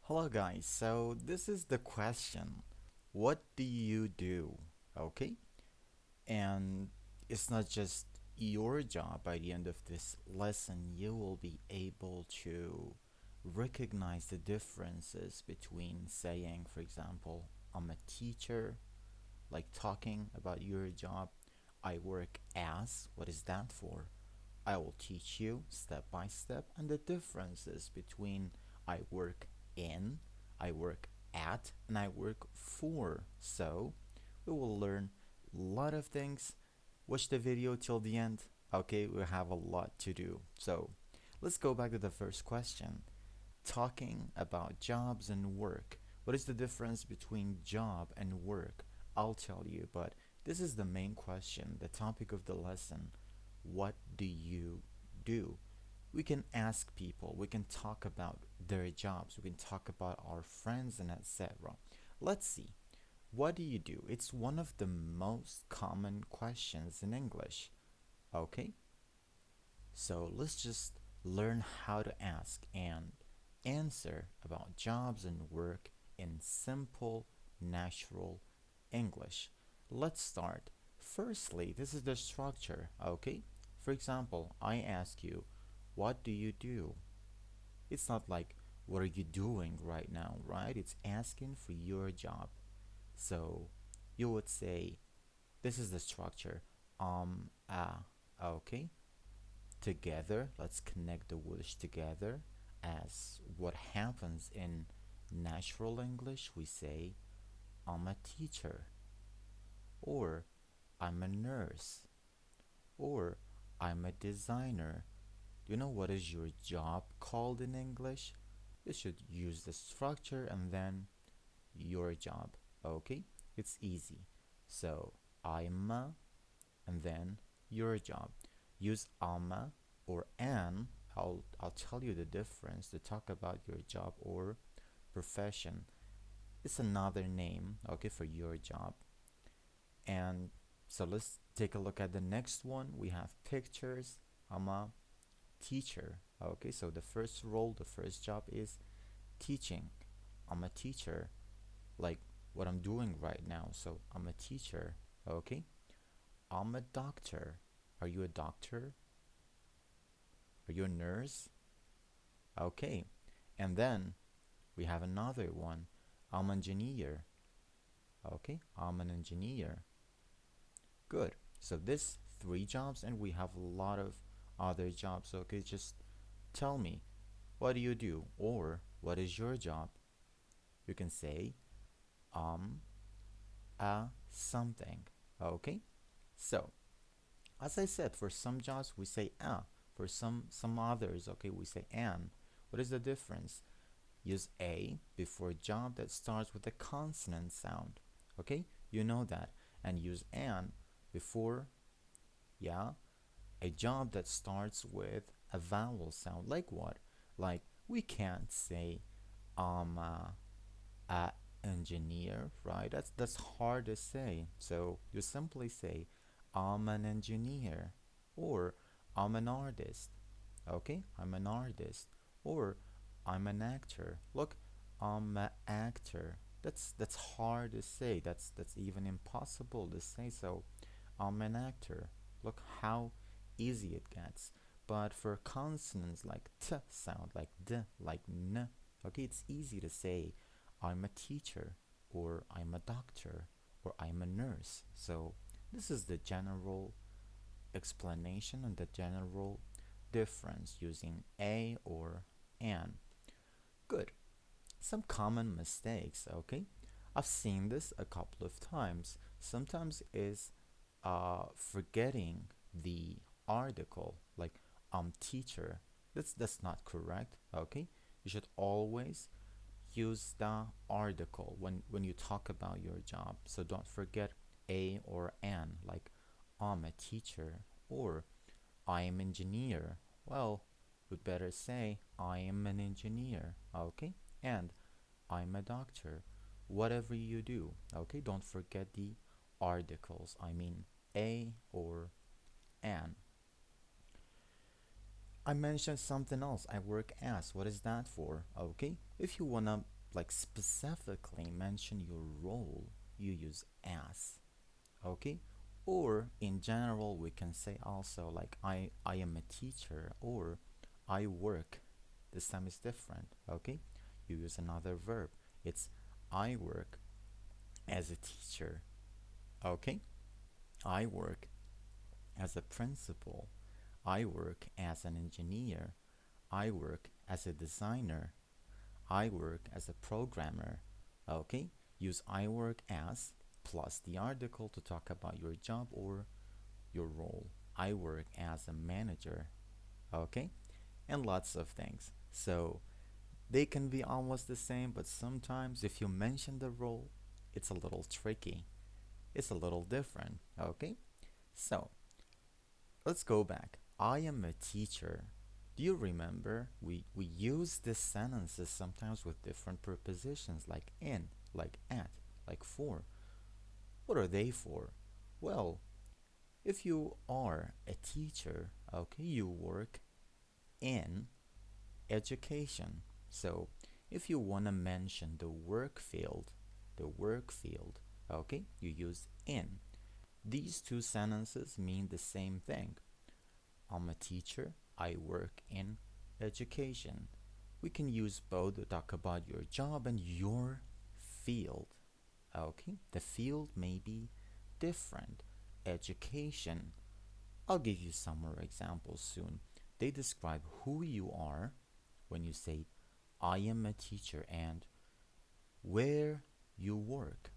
Hello guys, so this is the question. What do you do? Okay? And it's not just your job. By the end of this lesson, you will be able to recognize the differences between saying, for example, I'm a teacher, like talking about your job. I work as, what is that for? I will teach you step by step and the differences between I work in, I work at, and I work for. So we will learn a lot of things. Watch the video till the end. Okay, we have a lot to do. So let's go back to the first question. Talking about jobs and work. What is the difference between job and work? I'll tell you, but this is the main question, the topic of the lesson. What do you do? We can ask people, we can talk about their jobs, we can talk about our friends and etc. Let's see. What do you do? It's one of the most common questions in English. Okay? So let's just learn how to ask and answer about jobs and work in simple, natural English. Let's start. Firstly, this is the structure, okay? For example, I ask you, what do you do? It's not like, what are you doing right now, right? It's asking for your job. So you would say, this is the structure. Okay. Together, let's connect the words together as what happens in natural English. We say, I'm a teacher, or I'm a nurse, or I'm a designer. Do you know what is your job called in English? You should use the structure and then your job. Okay? It's easy. So, I'm a, and then your job. Use ama or an. I'll tell you the difference to talk about your job or profession. It's another name, okay, for your job. And so let's take a look at the next one. We have pictures. I'm a teacher. Okay, so the first role, the first job is teaching. I'm a teacher, like what I'm doing right now. So I'm a teacher. Okay, I'm a doctor. Are you a doctor? Are you a nurse? Okay, and then we have another one. I'm an engineer. Okay, I'm an engineer. Good. So this three jobs, and we have a lot of other jobs. Okay, just tell me, what do you do, or what is your job? You can say um a something. Okay. So as I said, for some jobs we say a. For some others, okay, we say an. What is the difference? Use a before a job that starts with a consonant sound. Okay, you know that. And use an before, yeah, a job that starts with a vowel sound. Like what? Like we can't say um uh, a engineer, right? That's hard to say. So you simply say I'm an engineer, or I'm an artist. Okay, I'm an artist, or I'm an actor. Look, I'm an actor. That's hard to say. That's even impossible to say. So I'm an actor. Look how easy it gets. But for consonants like t sound, like d, like n, okay, it's easy to say I'm a teacher, or I'm a doctor, or I'm a nurse. So this is the general explanation and the general difference using a or an. Good. Some common mistakes, okay? I've seen this a couple of times. Sometimes is forgetting the article, like teacher. That's not correct, okay? You should always use the article when you talk about your job. So don't forget a or an, like I'm a teacher, or I am engineer. Well, we'd better say I am an engineer, okay? And I'm a doctor. Whatever you do, okay? Don't forget the articles. I mean a or an. I mentioned something else. I work as. What is that for? Okay? If you wanna like specifically mention your role, you use as. Okay? Or in general, we can say also like I am a teacher or I work. This time is different. Okay? You use another verb. It's I work as a teacher. Okay? I work as a principal. I work as an engineer. I work as a designer. I work as a programmer. Okay? Use I work as plus the article to talk about your job or your role. I work as a manager. Okay? And lots of things. So they can be almost the same, but sometimes if you mention the role, it's a little tricky. It's a little different. Okay? So let's go back. I am a teacher. Do you remember we use these sentences sometimes with different prepositions like in, like at, like for. What are they for? Well, if you are a teacher, okay, you work in education. So if you want to mention the work field, okay, you use in. These two sentences mean the same thing. I'm a teacher. I work in education. We can use both to talk about your job and your field. Okay, the field may be different. Education. I'll give you some more examples soon. They describe who you are when you say, I am a teacher and where you work.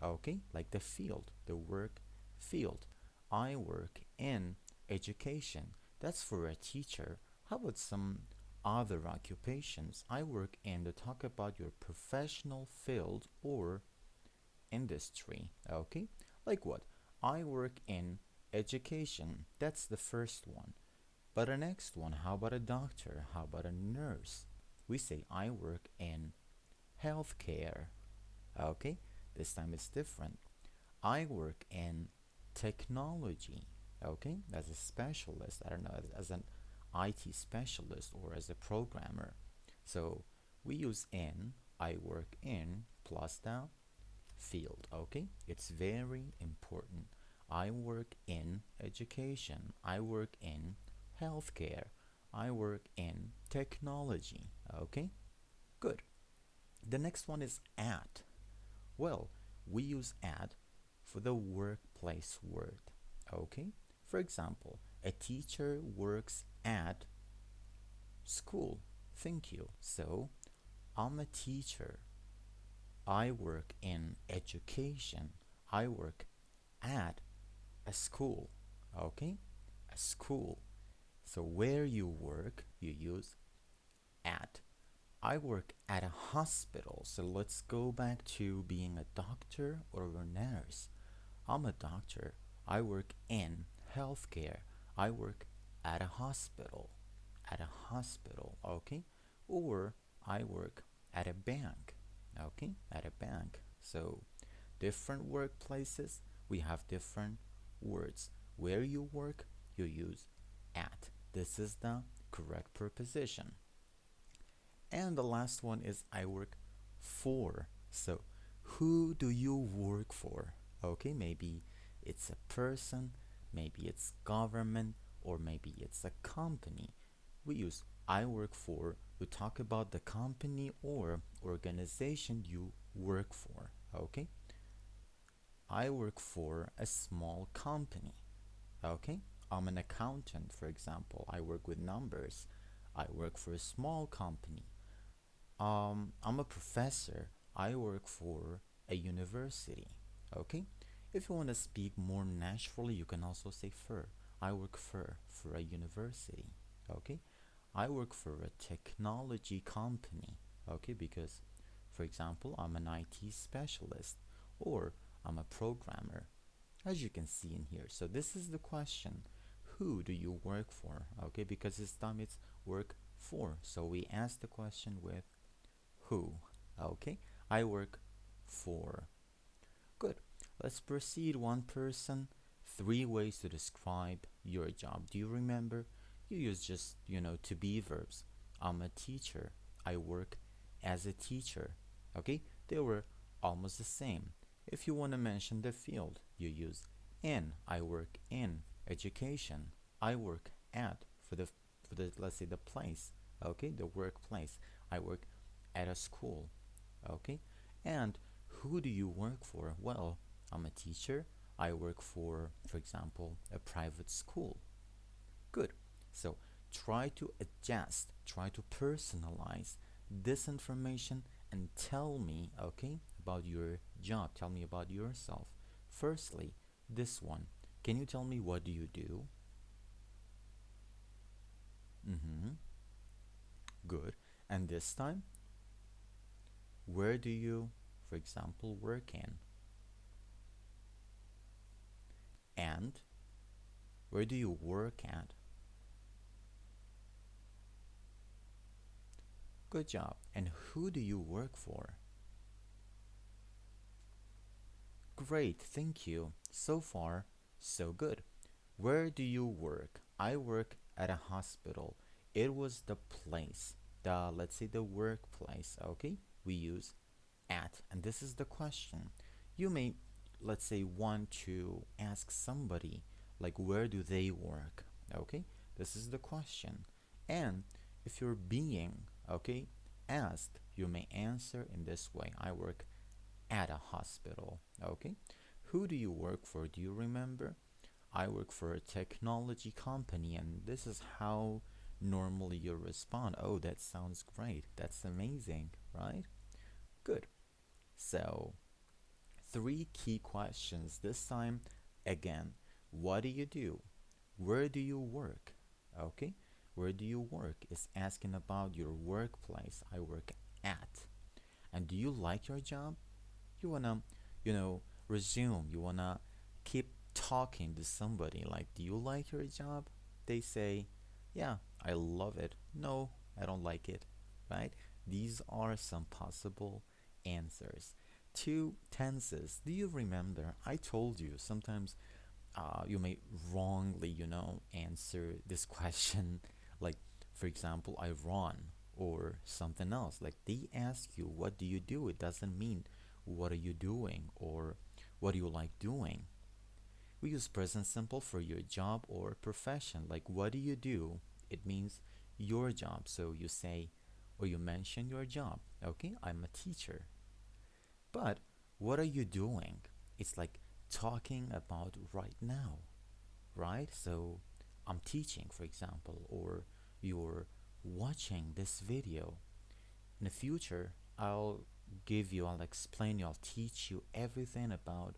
Okay, like the field, the work field. I work in education. That's for a teacher. How about some other occupations? I work in to talk about your professional field or industry. Okay, like what? I work in education. That's the first one. But the next one, how about a doctor? How about a nurse? We say I work in healthcare. Okay, this time it's different. I work in technology. Okay, as a specialist, I don't know, as an IT specialist or as a programmer. So we use in, I work in, plus the field. Okay, it's very important. I work in education. I work in healthcare. I work in technology. Okay, good. The next one is at. Well, we use at for the workplace word. Okay? For example, a teacher works at school. Thank you. So, I'm a teacher. I work in education. I work at a school. Okay? A school. So, where you work, you use at. I work at a hospital, so let's go back to being a doctor or a nurse. I'm a doctor. I work in healthcare. I work at a hospital. At a hospital, okay? Or I work at a bank, okay? At a bank. So, different workplaces, we have different words. Where you work, you use at. This is the correct preposition. And the last one is I work for. So, who do you work for? Okay, maybe it's a person, maybe it's government, or maybe it's a company. We use I work for to talk about the company or organization you work for. Okay, I work for a small company. Okay, I'm an accountant, for example. I work with numbers. I work for a small company. I'm a professor. I work for a university. Okay? If you want to speak more naturally, you can also say for. I work for a university. Okay? I work for a technology company. Okay? Because, for example, I'm an IT specialist or I'm a programmer, as you can see in here. So this is the question. Who do you work for? Okay? Because this time it's work for. So we ask the question with who. Okay, I work for. Good. Let's proceed. One person, three ways to describe your job. Do you remember? You use just, to be verbs. I'm a teacher. I work as a teacher. Okay, they were almost the same. If you want to mention the field, you use in. I work in education. I work at for the let's say the place. Okay, the workplace. I work at a school. Okay, and who do you work for? Well, I'm a teacher. I work for example, a private school. Good. So try to adjust, try to personalize this information and tell me, okay, about your job. Tell me about yourself. Firstly, this one. Can you tell me what do you do? Mm-hmm. Good. And this time, where do you, for example, work in? And where do you work at? Good job. And who do you work for? Great, thank you. So far, so good. Where do you work? I work at a hospital. It was the place, the let's say the workplace, okay? We use at, and this is the question. You may, let's say, want to ask somebody, like, where do they work? Okay? This is the question. And if you're being, okay, asked, you may answer in this way. I work at a hospital. Okay? Who do you work for? Do you remember? I work for a technology company, and this is how normally you respond. Oh, that sounds great. That's amazing, right? Good. So, three key questions this time. Again, what do you do? Where do you work? Okay? Where do you work is asking about your workplace. I work at. And do you like your job? You wanna, resume. You wanna keep talking to somebody like, do you like your job? They say, yeah, I love it. No, I don't like it. Right? These are some possible answers. Two tenses. Do you remember? I told you sometimes you may wrongly, answer this question. Like, for example, I run or something else. Like, they ask you, what do you do? It doesn't mean, what are you doing or what do you like doing? We use present simple for your job or profession. Like, what do you do? It means your job. So you say, or you mention your job. Okay, I'm a teacher. But what are you doing? It's like talking about right now, right? So I'm teaching, for example, or you're watching this video. In the future, I'll explain you, I'll teach you everything about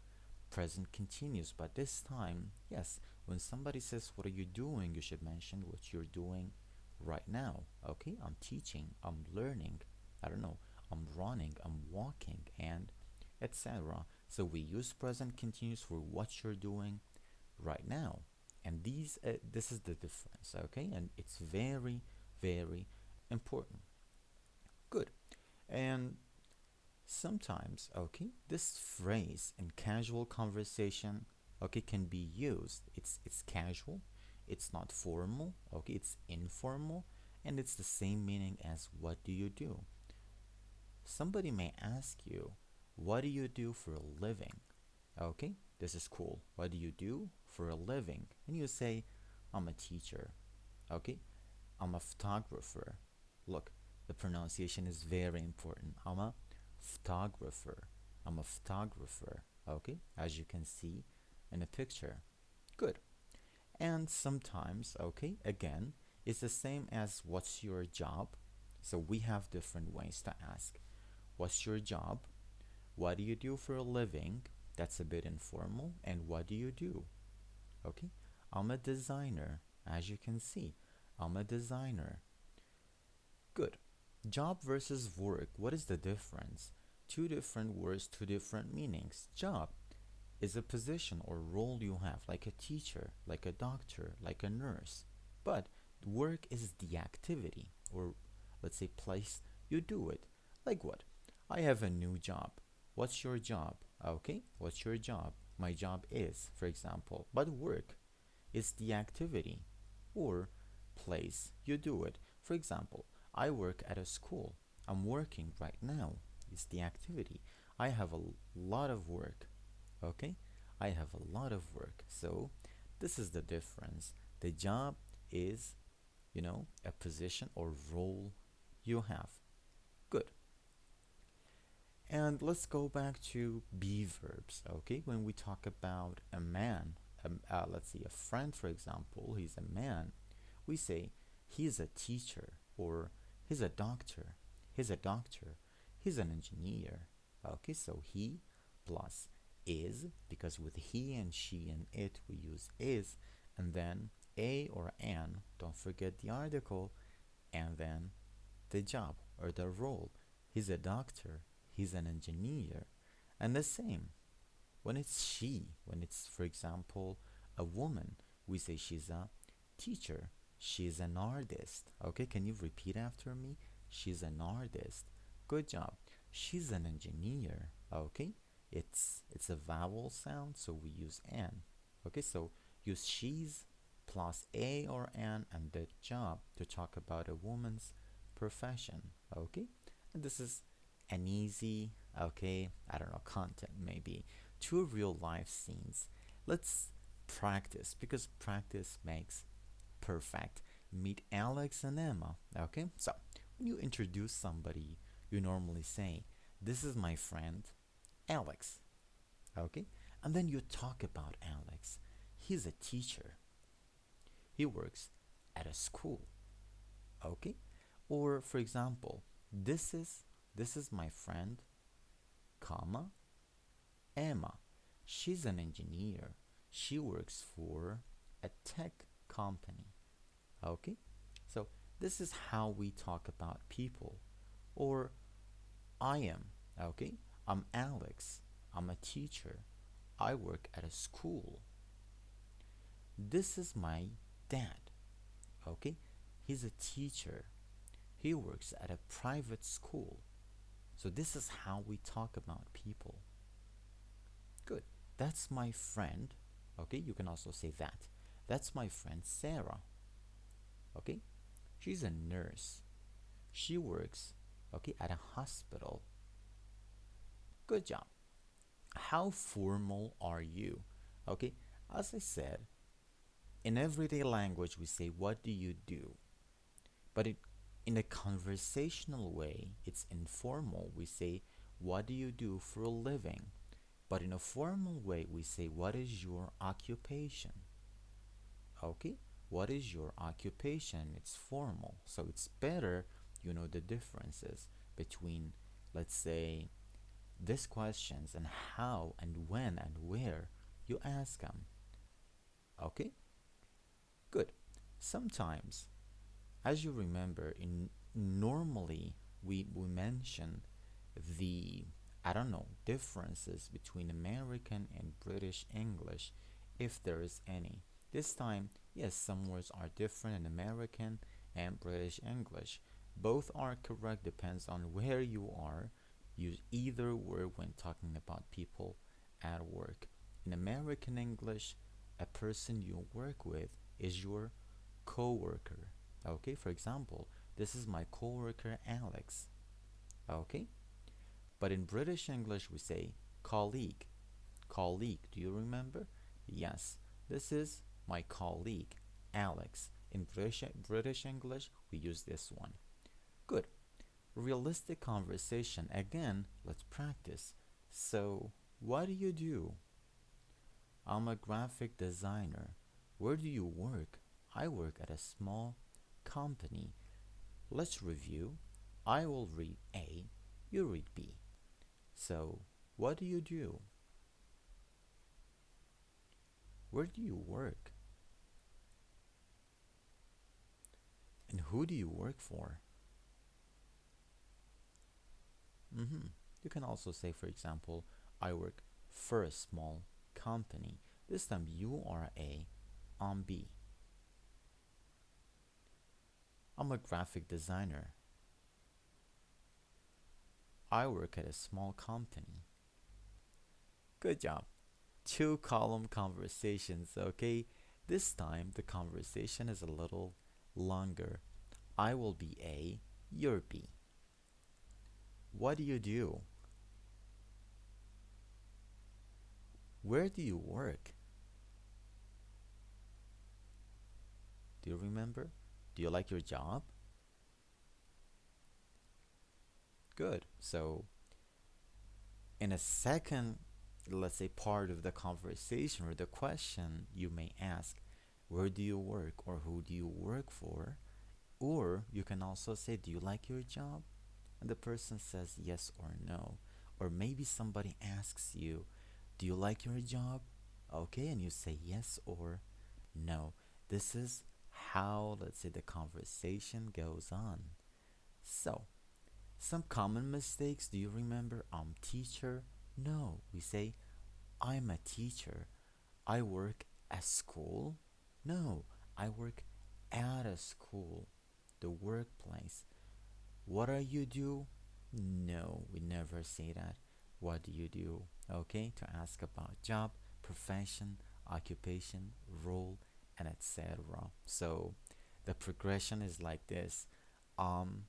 present continuous. But this time, yes, when somebody says, what are you doing? You should mention what you're doing right now. Okay, I'm teaching, I'm learning, I don't know, I'm running, I'm walking, and etc. So we use present continuous for what you're doing right now. And this is the difference, okay? And it's very, very important. Good. And sometimes, okay, this phrase in casual conversation, okay, can be used. It's casual, it's not formal, okay, it's informal, and it's the same meaning as what do you do? Somebody may ask you, what do you do for a living? Okay, this is cool. What do you do for a living? And you say, I'm a teacher. Okay, I'm a photographer. Look, the pronunciation is very important. I'm a photographer. I'm a photographer. Okay, as you can see in the picture. Good. And sometimes, okay, again, it's the same as what's your job? So we have different ways to ask. What's your job? What do you do for a living? That's a bit informal. And what do you do? Okay, I'm a designer. As you can see, I'm a designer. Good. Job versus work. What is the difference? Two different words, two different meanings. Job is a position or role you have, like a teacher, like a doctor, like a nurse. But work is the activity, or let's say place you do it. Like what? I have a new job. What's your job? Okay, what's your job? My job is, for example. But work is the activity or place you do it. For example, I work at a school. I'm working right now. It's the activity. I have a lot of work. Okay? I have a lot of work. So this is the difference. The job is, a position or role you have. Good. And let's go back to be verbs. Okay? When we talk about a man, let's see, a friend, for example, he's a man, we say he's a teacher, or he's a doctor, he's a doctor, he's an engineer. Okay, so he plus is, because with he and she and it we use is, and then a or an, don't forget the article, and then the job or the role. He's a doctor, he's an engineer. And the same when it's she, when it's, for example, a woman, we say she's a teacher, she's an artist. Okay, can you repeat after me? She's an artist. Good job. She's an engineer. Okay, it's a vowel sound, so we use an. Okay, so use she's plus a or an and the job to talk about a woman's profession. Okay, and this is an easy, okay, I don't know, content maybe, two real life scenes. Let's practice, because practice makes perfect. Meet Alex and Emma. Okay, so when you introduce somebody, you normally say, "This is my friend Alex." Okay, and then you talk about Alex. He's a teacher, he works at a school. Okay, or for example, this is my friend, comma, Emma. She's an engineer, she works for a tech company. Okay, so this is how we talk about people. Or I am, okay, I'm Alex, I'm a teacher, I work at a school. This is my dad. Okay, he's a teacher, he works at a private school. So this is how we talk about people. Good. That's my friend. Okay, you can also say that. That's my friend Sarah. Okay, she's a nurse, she works, okay, at a hospital. Good job. How formal are you? Okay, as I said, in everyday language we say, "What do you do?" But in a conversational way, it's informal. We say, "What do you do for a living?" But in a formal way, we say, "What is your occupation?" Okay? What is your occupation? It's formal. So it's better you know the differences between, let's say, these questions, and how and when and where you ask them. Okay? Good. Sometimes, as you remember, in normally we mention the, I don't know, differences between American and British English, if there is any. This time, yes, some words are different in American and British English. Both are correct, depends on where you are. Use either word when talking about people at work. In American English, a person you work with is your coworker. Okay, for example, this is my coworker Alex. Okay, but in British English we say colleague. Colleague, do you remember? Yes, this is my colleague Alex. In British English we use this one. Good. Realistic conversation. Again, let's practice. So, what do you do? I'm a graphic designer. Where do you work? I work at a small company. Let's review. I will read A, you read B. So, what do you do? Where do you work? And who do you work for? You can also say, for example, I work for a small company. This time you are A, I'm B. I'm a graphic designer. I work at a small company. Good job. Two column conversations, okay? This time the conversation is a little longer. I will be A, you're B. What do you do? Where do you work? Do you remember? Do you like your job? Good. So, in a second, let's say, part of the conversation or the question, you may ask, where do you work or who do you work for? Or you can also say, do you like your job? And the person says yes or no. Or maybe somebody asks you, do you like your job? Okay, and you say yes or no. This is how, let's say, the conversation goes on. So, some common mistakes. Do you remember? I'm teacher. No, we say I'm a teacher. I work at school. No, I work at a school, the workplace. What do you do? No, we never say that. What do you do? Okay, to ask about job, profession, occupation, role, and etc. So the progression is like this. Um,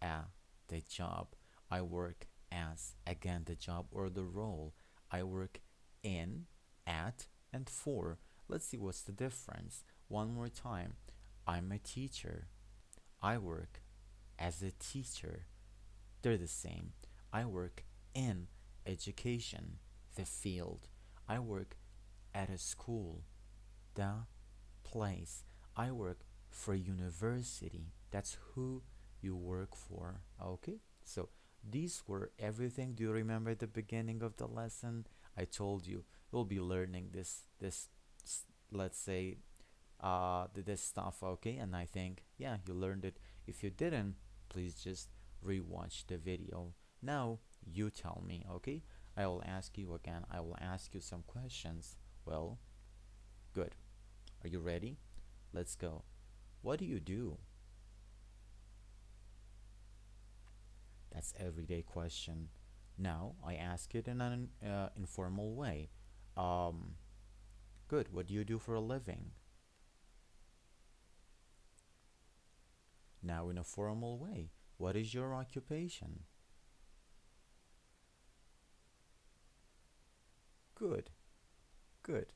at the job. I work as, again, the job or the role. I work in, at, and for. Let's see what's the difference. One more time. I'm a teacher. I work as a teacher. They're the same. I work in education, the field. I work at a school, the place. I work for university. That's who you work for. Okay? So these were everything. Do you remember the beginning of the lesson? I told you you'll be learning this let's say this stuff, okay? And I think yeah, you learned it. If you didn't, please just rewatch the video. Now you tell me, okay? I will ask you again. I will ask you some questions. Well, good. Are you ready? Let's go. What do you do? That's everyday question. Now I ask it in an informal way. Um, Good. What do you do for a living? Now in a formal way. What is your occupation? Good. Good.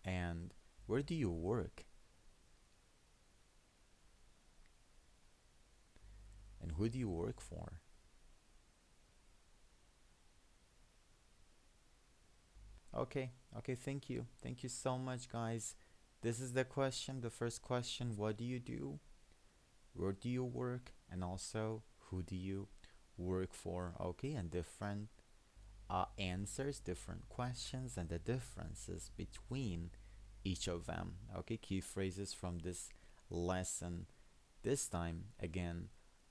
And where do you work? And who do you work for? Okay. Okay. Thank you. Thank you so much, guys. This is the question. The first question. What do you do? Where do you work? And also, who do you work for? Okay. And different answers, different questions, and the differences between each of them. Okay, key phrases from this lesson. This time, again,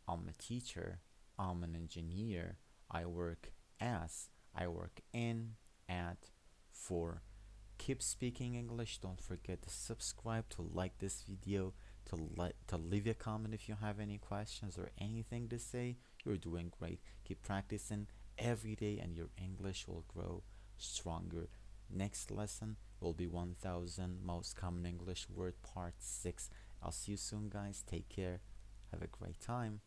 I'm a teacher, I'm an engineer, I work as, I work in, at, for. Keep speaking English. Don't forget to subscribe, to like this video, to leave a comment if you have any questions or anything to say. You're doing great. Keep practicing every day and your English will grow stronger. Next lesson will be 1000 most common English word part 6. I'll see you soon, guys. Take care. Have a great time.